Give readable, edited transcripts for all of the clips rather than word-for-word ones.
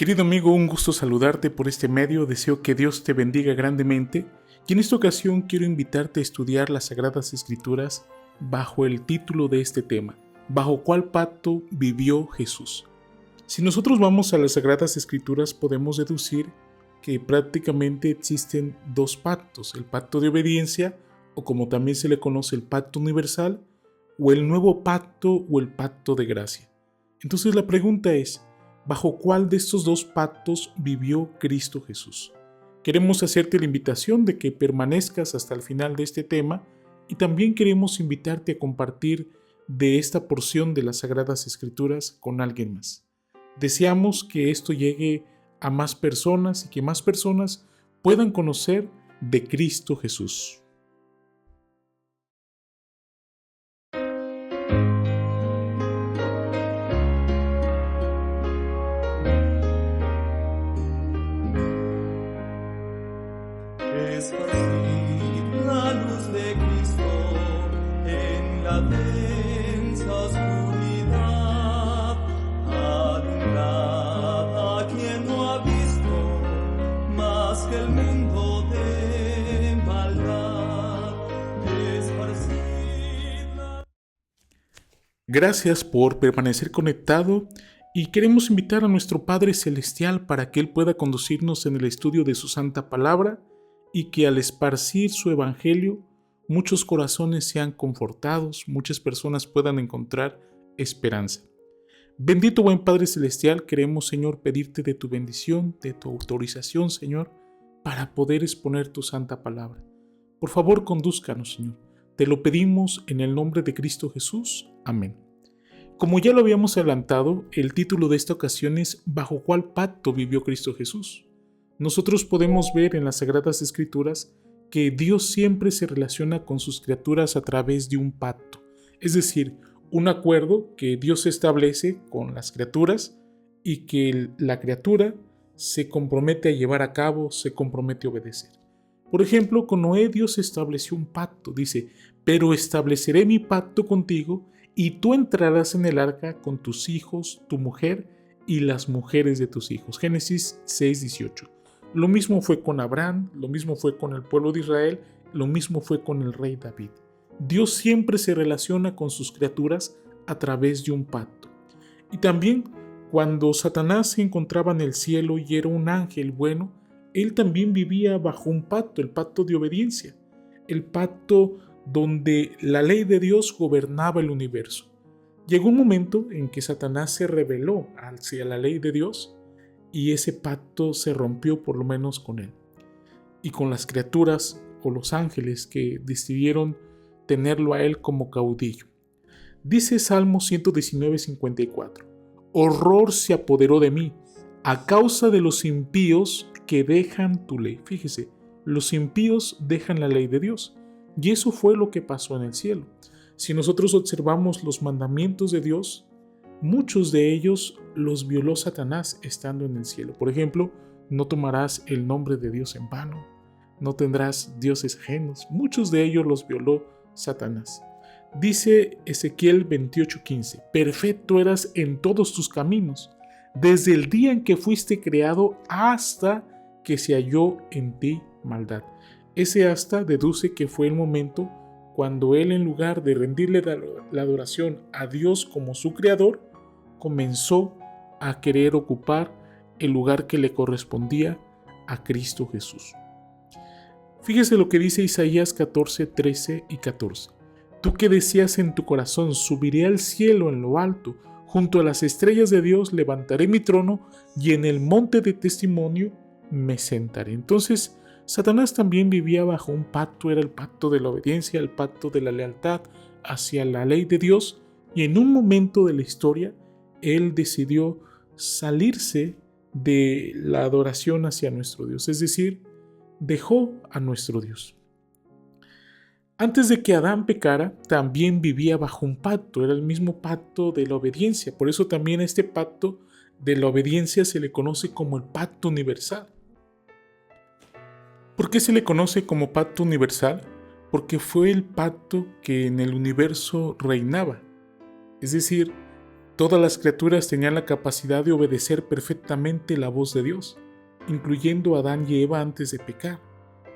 Querido amigo, un gusto saludarte por este medio, deseo que Dios te bendiga grandemente y en esta ocasión quiero invitarte a estudiar las Sagradas Escrituras bajo el título de este tema, ¿bajo cuál pacto vivió Jesús? Si nosotros vamos a las Sagradas Escrituras podemos deducir que prácticamente existen dos pactos, el pacto de obediencia o como también se le conoce el pacto universal o el nuevo pacto o el pacto de gracia. Entonces la pregunta es, ¿bajo cuál de estos dos pactos vivió Cristo Jesús? Queremos hacerte la invitación de que permanezcas hasta el final de este tema y también queremos invitarte a compartir de esta porción de las Sagradas Escrituras con alguien más. Deseamos que esto llegue a más personas y que más personas puedan conocer de Cristo Jesús. Esparcid la luz de Cristo en la densa oscuridad, alumbrad a quien no ha visto más que el mundo de maldad. Esparcid la... Gracias por permanecer conectado y queremos invitar a nuestro Padre Celestial para que Él pueda conducirnos en el estudio de su Santa Palabra y que al esparcir su Evangelio muchos corazones sean confortados, muchas personas puedan encontrar esperanza. Bendito buen Padre Celestial, queremos Señor pedirte de tu bendición, de tu autorización Señor, para poder exponer tu Santa Palabra. Por favor condúzcanos Señor, te lo pedimos en el nombre de Cristo Jesús. Amén. Como ya lo habíamos adelantado, el título de esta ocasión es ¿bajo cuál pacto vivió Cristo Jesús? Nosotros podemos ver en las Sagradas Escrituras que Dios siempre se relaciona con sus criaturas a través de un pacto, es decir, un acuerdo que Dios establece con las criaturas y que la criatura se compromete a llevar a cabo, se compromete a obedecer. Por ejemplo, con Noé Dios estableció un pacto, dice, pero estableceré mi pacto contigo y tú entrarás en el arca con tus hijos, tu mujer y las mujeres de tus hijos. Génesis 6:18. Lo mismo fue con Abraham, lo mismo fue con el pueblo de Israel, lo mismo fue con el rey David. Dios siempre se relaciona con sus criaturas a través de un pacto. Y también cuando Satanás se encontraba en el cielo y era un ángel bueno, él también vivía bajo un pacto, el pacto de obediencia, el pacto donde la ley de Dios gobernaba el universo. Llegó un momento en que Satanás se rebeló hacia la ley de Dios y ese pacto se rompió por lo menos con él y con las criaturas o los ángeles que decidieron tenerlo a él como caudillo. Dice Salmo 119:54, horror se apoderó de mí a causa de los impíos que dejan tu ley. Fíjese, los impíos dejan la ley de Dios y eso fue lo que pasó en el cielo. Si nosotros observamos los mandamientos de Dios, muchos de ellos los violó Satanás estando en el cielo. Por ejemplo, no tomarás el nombre de Dios en vano, no tendrás dioses ajenos. Muchos de ellos los violó Satanás. Dice Ezequiel 28:15, perfecto eras en todos tus caminos, desde el día en que fuiste creado hasta que se halló en ti maldad. Ese hasta deduce que fue el momento cuando él, en lugar de rendirle la adoración a Dios como su creador, comenzó a querer ocupar el lugar que le correspondía a Cristo Jesús. Fíjese lo que dice Isaías 14:13 y 14. Tú que decías en tu corazón, subiré al cielo en lo alto, junto a las estrellas de Dios levantaré mi trono y en el monte de testimonio me sentaré. Entonces, Satanás también vivía bajo un pacto, era el pacto de la obediencia, el pacto de la lealtad hacia la ley de Dios, y en un momento de la historia, él decidió salirse de la adoración hacia nuestro Dios, es decir, dejó a nuestro Dios. Antes de que Adán pecara, también vivía bajo un pacto, era el mismo pacto de la obediencia, por eso también este pacto de la obediencia se le conoce como el pacto universal. ¿Por qué se le conoce como pacto universal? Porque fue el pacto que en el universo reinaba. Es decir, Todas las criaturas tenían la capacidad de obedecer perfectamente la voz de Dios, incluyendo a Adán y Eva antes de pecar,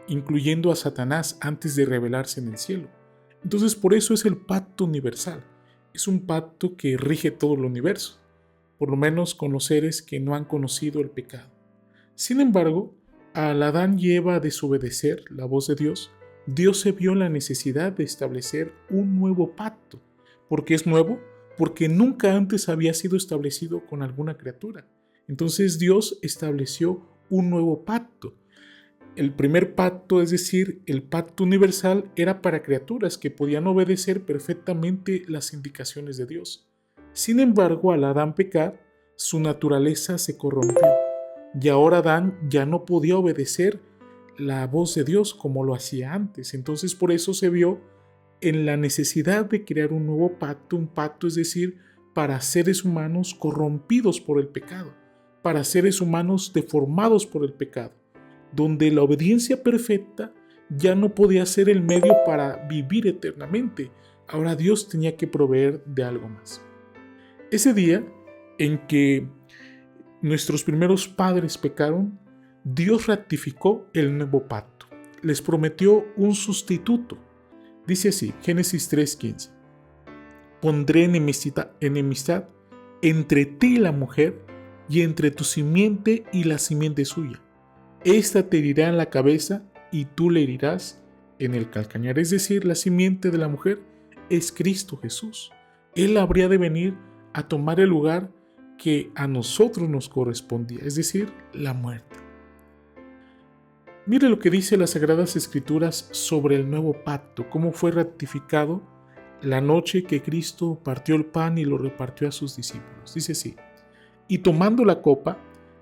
incluyendo a Satanás antes de revelarse en el cielo. Entonces por eso es el pacto universal. Es un pacto que rige todo el universo, por lo menos con los seres que no han conocido el pecado. Sin embargo, al Adán y Eva desobedecer la voz de Dios, Dios se vio la necesidad de establecer un nuevo pacto. ¿Por qué es nuevo? Porque nunca antes había sido establecido con alguna criatura. Entonces Dios estableció un nuevo pacto. El primer pacto, es decir, el pacto universal, era para criaturas que podían obedecer perfectamente las indicaciones de Dios. Sin embargo, al Adán pecar, su naturaleza se corrompió. Y ahora Adán ya no podía obedecer la voz de Dios como lo hacía antes. Entonces por eso se vio en la necesidad de crear un nuevo pacto, un pacto es decir, para seres humanos corrompidos por el pecado, para seres humanos deformados por el pecado, donde la obediencia perfecta ya no podía ser el medio para vivir eternamente. Ahora Dios tenía que proveer de algo más. Ese día en que nuestros primeros padres pecaron, Dios ratificó el nuevo pacto. Les prometió un sustituto. Dice así, Génesis 3:15. Pondré enemistad entre ti y la mujer, y entre tu simiente y la simiente suya. Esta te herirá en la cabeza, y tú le herirás en el calcañar. Es decir, la simiente de la mujer es Cristo Jesús. Él habría de venir a tomar el lugar que a nosotros nos correspondía, es decir, la muerte. Mire lo que dice las Sagradas Escrituras sobre el nuevo pacto, cómo fue ratificado la noche que Cristo partió el pan y lo repartió a sus discípulos. Dice así, y tomando la copa,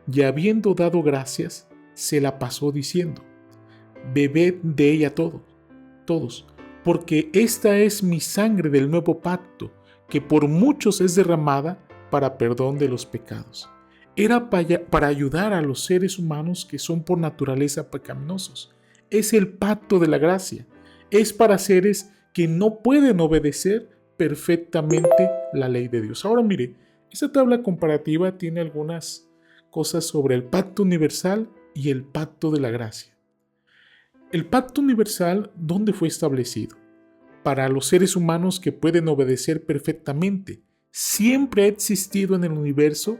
y habiendo dado gracias, se la pasó diciendo, bebed de ella todos, porque esta es mi sangre del nuevo pacto, que por muchos es derramada para perdón de los pecados. Era para ayudar a los seres humanos que son por naturaleza pecaminosos. Es el pacto de la gracia. Es para seres que no pueden obedecer perfectamente la ley de Dios. Ahora mire, esta tabla comparativa tiene algunas cosas sobre el pacto universal y el pacto de la gracia. El pacto universal, ¿dónde fue establecido? Para los seres humanos que pueden obedecer perfectamente. Siempre ha existido en el universo,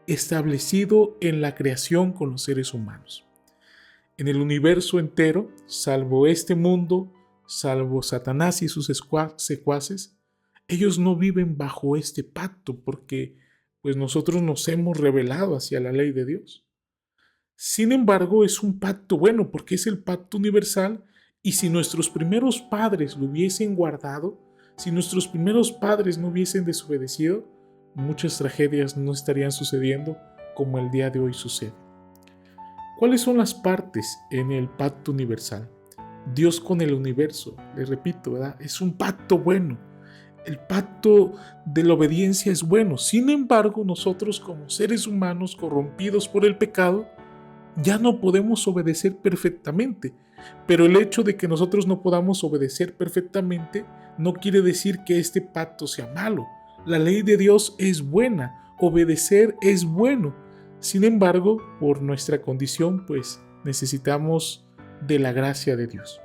establecido en la creación con los seres humanos. En el universo entero, salvo este mundo, salvo Satanás y sus secuaces, ellos no viven bajo este pacto porque pues nosotros nos hemos rebelado hacia la ley de Dios. Sin embargo, es un pacto bueno porque es el pacto universal y si nuestros primeros padres lo hubiesen guardado, si nuestros primeros padres no hubiesen desobedecido, muchas tragedias no estarían sucediendo como el día de hoy sucede. ¿Cuáles son las partes en el pacto universal? Dios con el universo, les repito, ¿verdad? Es un pacto bueno. El pacto de la obediencia es bueno. Sin embargo, nosotros como seres humanos corrompidos por el pecado, ya no podemos obedecer perfectamente. Pero el hecho de que nosotros no podamos obedecer perfectamente no quiere decir que este pacto sea malo. La ley de Dios es buena, obedecer es bueno. Sin embargo, por nuestra condición, pues necesitamos de la gracia de Dios.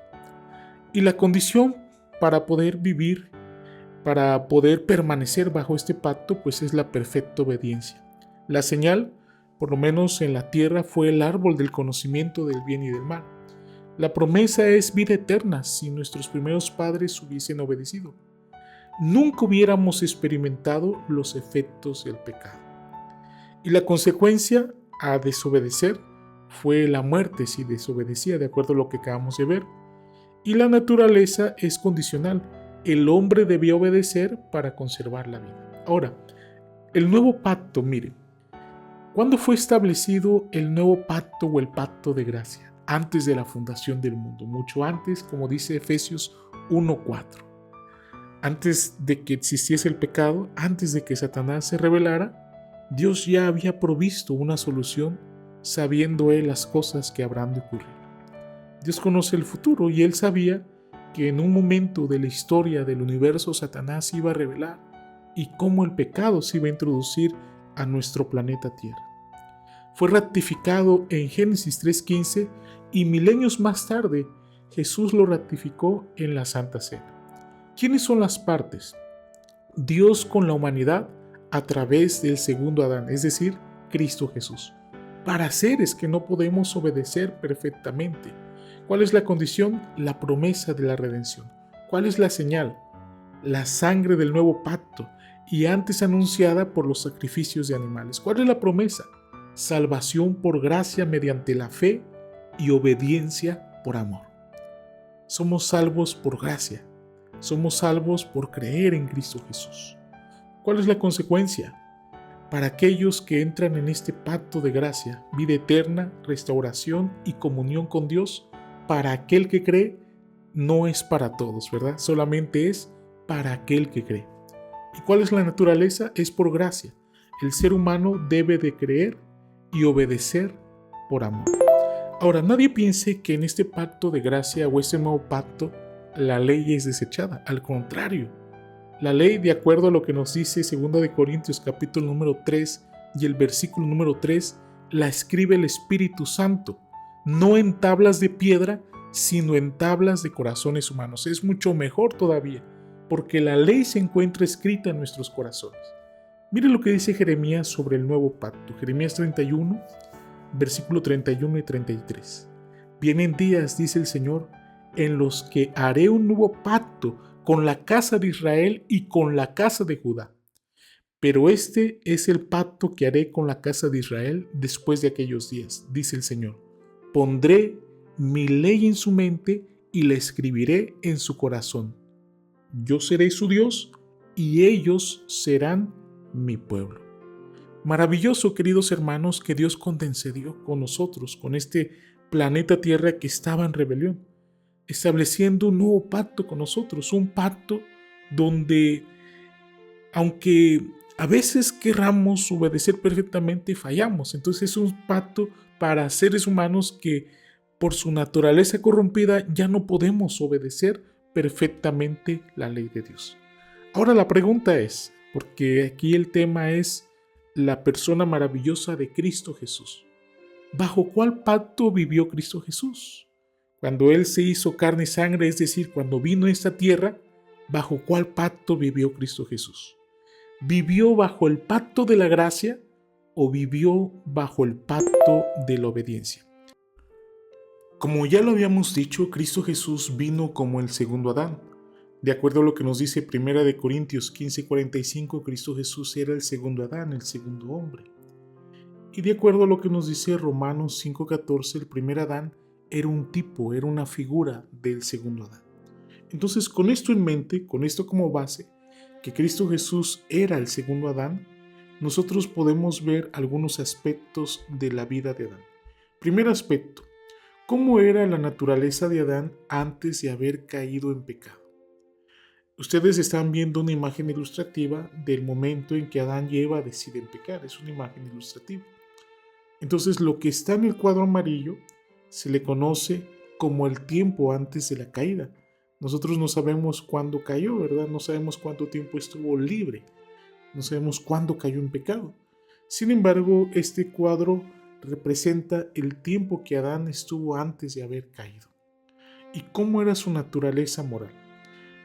Y la condición para poder vivir, para poder permanecer bajo este pacto, pues es la perfecta obediencia. La señal, por lo menos en la tierra, fue el árbol del conocimiento del bien y del mal. La promesa es vida eterna si nuestros primeros padres hubiesen obedecido. Nunca hubiéramos experimentado los efectos del pecado. Y la consecuencia a desobedecer fue la muerte si desobedecía, de acuerdo a lo que acabamos de ver. Y la naturaleza es condicional. El hombre debía obedecer para conservar la vida. Ahora, el nuevo pacto, miren. ¿Cuándo fue establecido el nuevo pacto o el pacto de gracia? Antes de la fundación del mundo, mucho antes, como dice Efesios 1:4. Antes de que existiese el pecado, antes de que Satanás se rebelara, Dios ya había provisto una solución, sabiendo Él las cosas que habrán de ocurrir. Dios conoce el futuro y Él sabía que en un momento de la historia del universo Satanás iba a rebelar y cómo el pecado se iba a introducir a nuestro planeta Tierra. Fue ratificado en Génesis 3:15 y milenios más tarde Jesús lo ratificó en la Santa Cena. ¿Quiénes son las partes? Dios con la humanidad a través del segundo Adán, es decir, Cristo Jesús, para seres que no podemos obedecer perfectamente. ¿Cuál es la condición? La promesa de la redención. ¿Cuál es la señal? La sangre del nuevo pacto y antes anunciada por los sacrificios de animales. ¿Cuál es la promesa? Salvación por gracia mediante la fe y obediencia por amor. Somos salvos por gracia. Somos salvos por creer en Cristo Jesús. ¿Cuál es la consecuencia? Para aquellos que entran en este pacto de gracia, vida eterna, restauración y comunión con Dios, para aquel que cree, no es para todos, ¿verdad? Solamente es para aquel que cree. ¿Y cuál es la naturaleza? Es por gracia. El ser humano debe de creer y obedecer por amor. Ahora, nadie piense que en este pacto de gracia o este nuevo pacto la ley es desechada. Al contrario, la ley, de acuerdo a lo que nos dice 2 de Corintios capítulo número 3 y el versículo número 3, la escribe el Espíritu Santo, no en tablas de piedra, sino en tablas de corazones humanos. Es mucho mejor todavía, porque la ley se encuentra escrita en nuestros corazones. Mire lo que dice Jeremías sobre el nuevo pacto. Jeremías 31, versículo 31 y 33. Vienen días, dice el Señor, en los que haré un nuevo pacto con la casa de Israel y con la casa de Judá. Pero este es el pacto que haré con la casa de Israel después de aquellos días, dice el Señor. Pondré mi ley en su mente y la escribiré en su corazón. Yo seré su Dios y ellos serán mi pueblo. Maravilloso, queridos hermanos, que Dios concedió con nosotros, con este planeta Tierra que estaba en rebelión, estableciendo un nuevo pacto con nosotros, un pacto donde, aunque a veces querramos obedecer perfectamente, fallamos. Entonces es un pacto para seres humanos que por su naturaleza corrompida ya no podemos obedecer perfectamente la ley de Dios. Ahora la pregunta es, porque aquí el tema es la persona maravillosa de Cristo Jesús. ¿Bajo cuál pacto vivió Cristo Jesús? Cuando Él se hizo carne y sangre, es decir, cuando vino a esta tierra, ¿bajo cuál pacto vivió Cristo Jesús? ¿Vivió bajo el pacto de la gracia o vivió bajo el pacto de la obediencia? Como ya lo habíamos dicho, Cristo Jesús vino como el segundo Adán. De acuerdo a lo que nos dice 1 de Corintios 15:45, Cristo Jesús era el segundo Adán, el segundo hombre. Y de acuerdo a lo que nos dice Romanos 5:14, el primer Adán era un tipo, era una figura del segundo Adán. Entonces, con esto en mente, con esto como base, que Cristo Jesús era el segundo Adán, nosotros podemos ver algunos aspectos de la vida de Adán. Primer aspecto, ¿cómo era la naturaleza de Adán antes de haber caído en pecado? Ustedes están viendo una imagen ilustrativa del momento en que Adán y Eva deciden pecar. Es una imagen ilustrativa. Entonces, lo que está en el cuadro amarillo se le conoce como el tiempo antes de la caída. Nosotros no sabemos cuándo cayó, ¿verdad? No sabemos cuánto tiempo estuvo libre. No sabemos cuándo cayó en pecado. Sin embargo, este cuadro representa el tiempo que Adán estuvo antes de haber caído. ¿Y cómo era su naturaleza moral?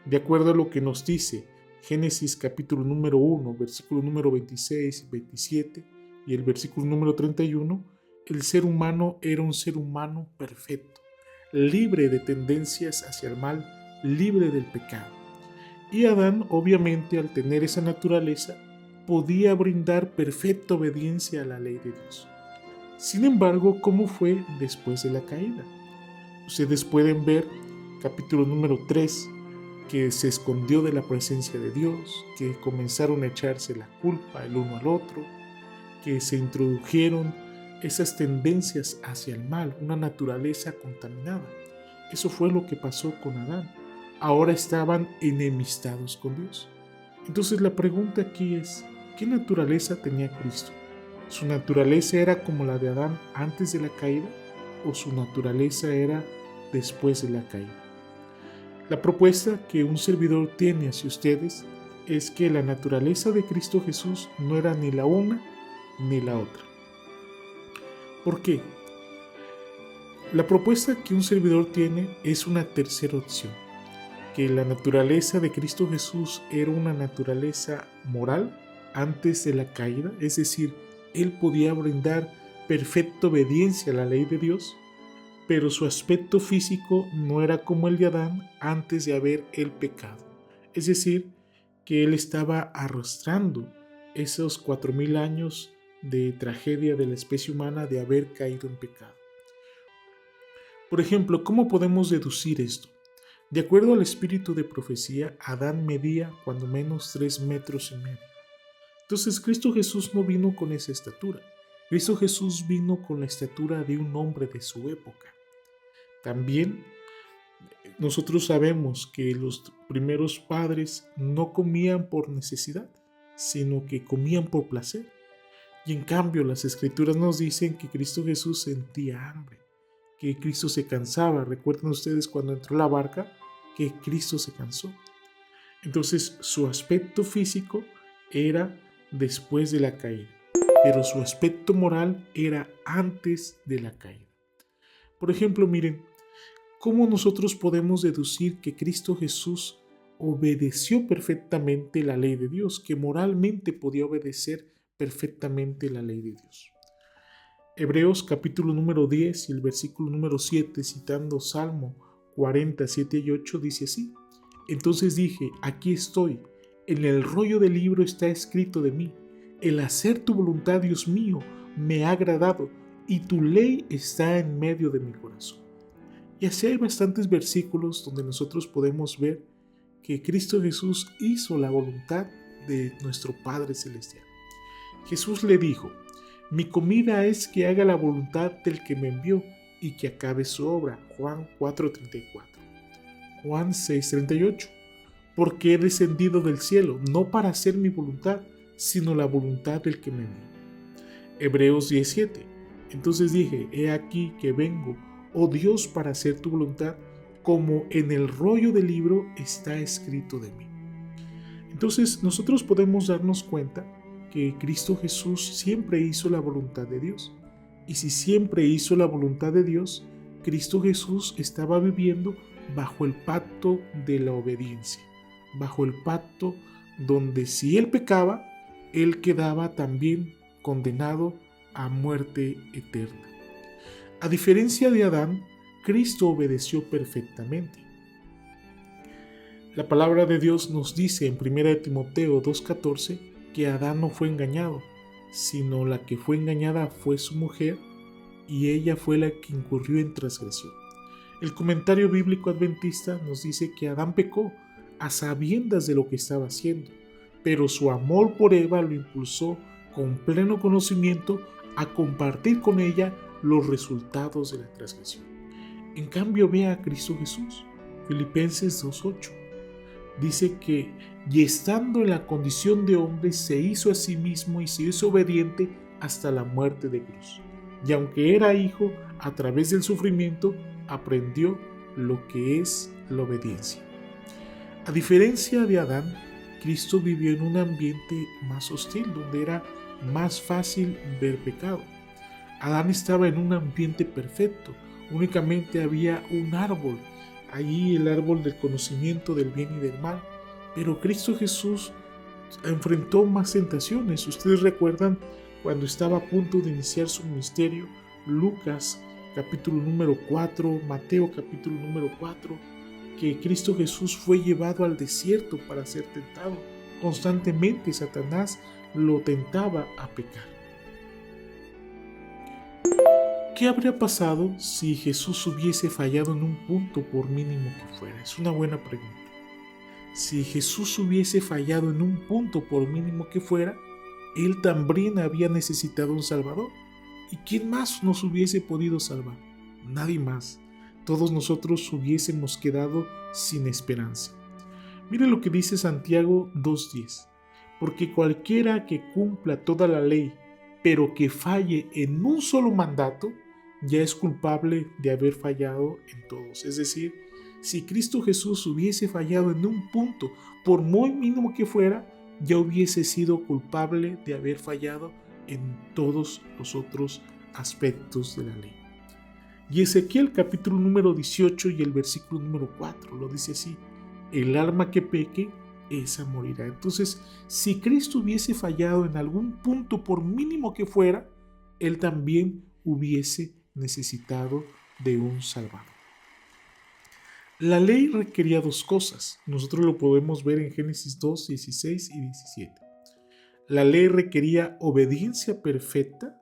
De acuerdo a lo que nos dice Génesis capítulo número 1, versículo número 26 y 27 y el versículo número 31, el ser humano era un ser humano perfecto, libre de tendencias hacia el mal, libre del pecado. Y Adán, obviamente, al tener esa naturaleza, podía brindar perfecta obediencia a la ley de Dios. Sin embargo, ¿cómo fue después de la caída? Ustedes pueden ver capítulo número 3, que se escondió de la presencia de Dios, que comenzaron a echarse la culpa el uno al otro, que se introdujeron esas tendencias hacia el mal, una naturaleza contaminada. Eso fue lo que pasó con Adán. Ahora estaban enemistados con Dios. Entonces la pregunta aquí es, ¿qué naturaleza tenía Cristo? ¿Su naturaleza era como la de Adán antes de la caída o su naturaleza era después de la caída? La propuesta que un servidor tiene hacia ustedes es que la naturaleza de Cristo Jesús no era ni la una ni la otra. ¿Por qué? La propuesta que un servidor tiene es una tercera opción, que la naturaleza de Cristo Jesús era una naturaleza moral antes de la caída, es decir, Él podía brindar perfecta obediencia a la ley de Dios, pero su aspecto físico no era como el de Adán antes de haber el pecado. Es decir, que Él estaba arrastrando esos 4000 años de tragedia de la especie humana de haber caído en pecado. Por ejemplo, ¿cómo podemos deducir esto? De acuerdo al espíritu de profecía, Adán medía cuando menos 3,5 metros. Entonces Cristo Jesús no vino con esa estatura. Cristo Jesús vino con la estatura de un hombre de su época. También nosotros sabemos que los primeros padres no comían por necesidad, sino que comían por placer. Y en cambio las escrituras nos dicen que Cristo Jesús sentía hambre, que Cristo se cansaba. Recuerden ustedes cuando entró a la barca que Cristo se cansó. Entonces su aspecto físico era después de la caída, pero su aspecto moral era antes de la caída. Por ejemplo, miren, ¿cómo nosotros podemos deducir que Cristo Jesús obedeció perfectamente la ley de Dios, que moralmente podía obedecer perfectamente la ley de Dios? Hebreos capítulo número 10 y el versículo número 7, citando Salmo 47 y 8, dice así: Entonces dije, aquí estoy, en el rollo del libro está escrito de mí, el hacer tu voluntad, Dios mío, me ha agradado, y tu ley está en medio de mi corazón. Y así hay bastantes versículos donde nosotros podemos ver que Cristo Jesús hizo la voluntad de nuestro Padre Celestial. Jesús le dijo: mi comida es que haga la voluntad del que me envió y que acabe su obra. Juan 4:34. Juan 6:38. Porque he descendido del cielo, no para hacer mi voluntad, sino la voluntad del que me envió. Hebreos 17. Entonces dije, he aquí que vengo, oh Dios, para hacer tu voluntad, como en el rollo del libro está escrito de mí. Entonces nosotros podemos darnos cuenta que Cristo Jesús siempre hizo la voluntad de Dios. Y si siempre hizo la voluntad de Dios, Cristo Jesús estaba viviendo bajo el pacto de la obediencia, bajo el pacto donde si él pecaba, él quedaba también condenado a muerte eterna. A diferencia de Adán, Cristo obedeció perfectamente. La palabra de Dios nos dice en 1 Timoteo 2:14 que Adán no fue engañado, sino la que fue engañada fue su mujer, y ella fue la que incurrió en transgresión. El comentario bíblico adventista nos dice que Adán pecó a sabiendas de lo que estaba haciendo, pero su amor por Eva lo impulsó con pleno conocimiento a compartir con ella los resultados de la transgresión. En cambio, ve a Cristo Jesús. Filipenses 2:8 dice que, y estando en la condición de hombre, se hizo a sí mismo y se hizo obediente hasta la muerte de cruz. Y aunque era hijo, a través del sufrimiento aprendió lo que es la obediencia. A diferencia de Adán, Cristo vivió en un ambiente más hostil, donde era más fácil ver pecado. Adán estaba en un ambiente perfecto, únicamente había un árbol, allí el árbol del conocimiento del bien y del mal, pero Cristo Jesús enfrentó más tentaciones. Ustedes recuerdan cuando estaba a punto de iniciar su ministerio, Lucas capítulo número 4, Mateo capítulo número 4, que Cristo Jesús fue llevado al desierto para ser tentado. Constantemente Satanás lo tentaba a pecar. ¿Qué habría pasado si Jesús hubiese fallado en un punto, por mínimo que fuera? Es una buena pregunta. Si Jesús hubiese fallado en un punto, por mínimo que fuera, Él también había necesitado un Salvador. ¿Y quién más nos hubiese podido salvar? Nadie más. Todos nosotros hubiésemos quedado sin esperanza. Mire lo que dice Santiago 2:10. Porque cualquiera que cumpla toda la ley, pero que falle en un solo mandato, ya es culpable de haber fallado en todos. Es decir, Si Cristo Jesús hubiese fallado en un punto, por muy mínimo que fuera, ya hubiese sido culpable de haber fallado en todos los otros aspectos de la ley. Y Ezequiel capítulo número 18 y el versículo número 4 lo dice así: el alma que peque, esa morirá. Entonces, si Cristo hubiese fallado en algún punto, por mínimo que fuera, Él también hubiese necesitado de un Salvador. La ley requería dos cosas. Nosotros lo podemos ver en Génesis 2, 16 y 17. La ley requería obediencia perfecta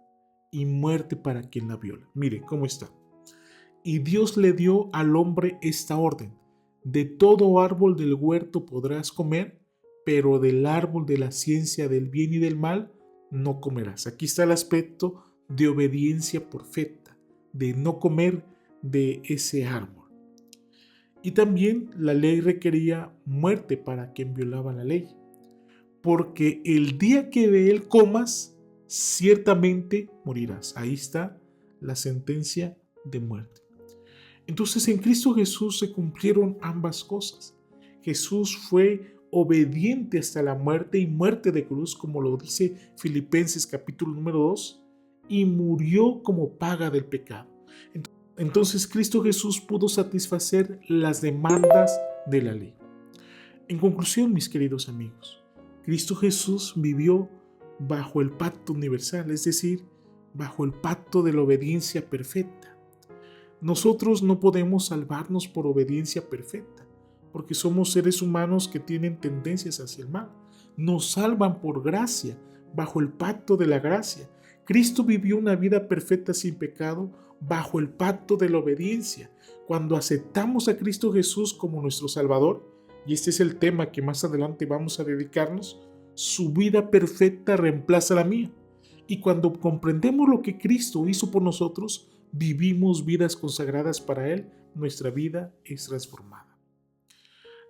y muerte para quien la viola. Mire cómo está. Y Dios le dio al hombre esta orden: de todo árbol del huerto podrás comer, pero del árbol de la ciencia del bien y del mal no comerás. Aquí está el aspecto de obediencia perfecta, de no comer de ese árbol. Y también la ley requería muerte para quien violaba la ley, porque el día que de él comas, ciertamente morirás. Ahí está la sentencia de muerte. Entonces en Cristo Jesús se cumplieron ambas cosas. Jesús fue obediente hasta la muerte y muerte de cruz, como lo dice Filipenses capítulo número 2, y murió como paga del pecado. Entonces Cristo Jesús pudo satisfacer las demandas de la ley. En conclusión, mis queridos amigos, Cristo Jesús vivió bajo el pacto universal, es decir, bajo el pacto de la obediencia perfecta. Nosotros no podemos salvarnos por obediencia perfecta, porque somos seres humanos que tienen tendencias hacia el mal. Nos salvan por gracia, bajo el pacto de la gracia. Cristo vivió una vida perfecta sin pecado bajo el pacto de la obediencia. Cuando aceptamos a Cristo Jesús como nuestro Salvador, y este es el tema que más adelante vamos a dedicarnos, su vida perfecta reemplaza la mía. Y cuando comprendemos lo que Cristo hizo por nosotros, vivimos vidas consagradas para Él, nuestra vida es transformada.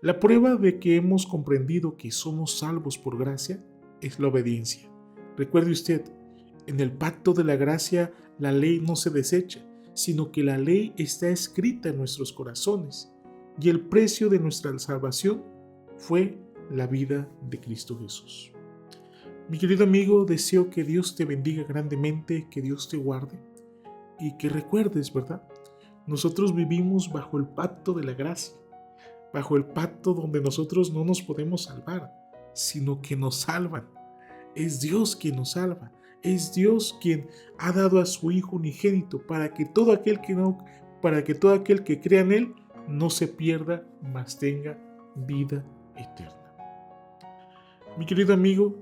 La prueba de que hemos comprendido que somos salvos por gracia es la obediencia. Recuerde usted, en el pacto de la gracia la ley no se desecha, sino que la ley está escrita en nuestros corazones, y el precio de nuestra salvación fue la vida de Cristo Jesús. Mi querido amigo, deseo que Dios te bendiga grandemente, que Dios te guarde y que recuerdes, ¿verdad? Nosotros vivimos bajo el pacto de la gracia, bajo el pacto donde nosotros no nos podemos salvar, sino que nos salvan. Es Dios quien nos salva. Es Dios quien ha dado a su Hijo unigénito para que todo aquel que crea en Él no se pierda, mas tenga vida eterna. Mi querido amigo,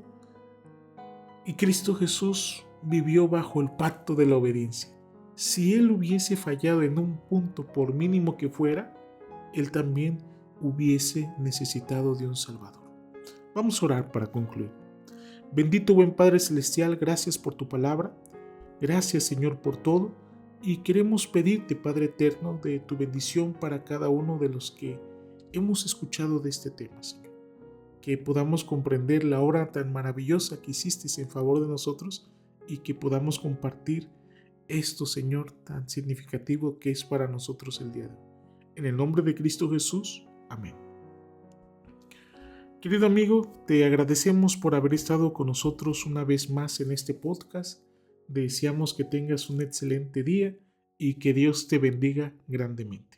y Cristo Jesús vivió bajo el pacto de la obediencia. Si Él hubiese fallado en un punto, por mínimo que fuera, Él también hubiese necesitado de un Salvador. Vamos a orar para concluir. Bendito buen Padre Celestial, gracias por tu palabra, gracias Señor por todo, y queremos pedirte, Padre Eterno, de tu bendición para cada uno de los que hemos escuchado de este tema, Señor. Que podamos comprender la obra tan maravillosa que hiciste en favor de nosotros y que podamos compartir esto, Señor, tan significativo que es para nosotros el día de hoy. En el nombre de Cristo Jesús, amén. Querido amigo, te agradecemos por haber estado con nosotros una vez más en este podcast. Deseamos que tengas un excelente día y que Dios te bendiga grandemente.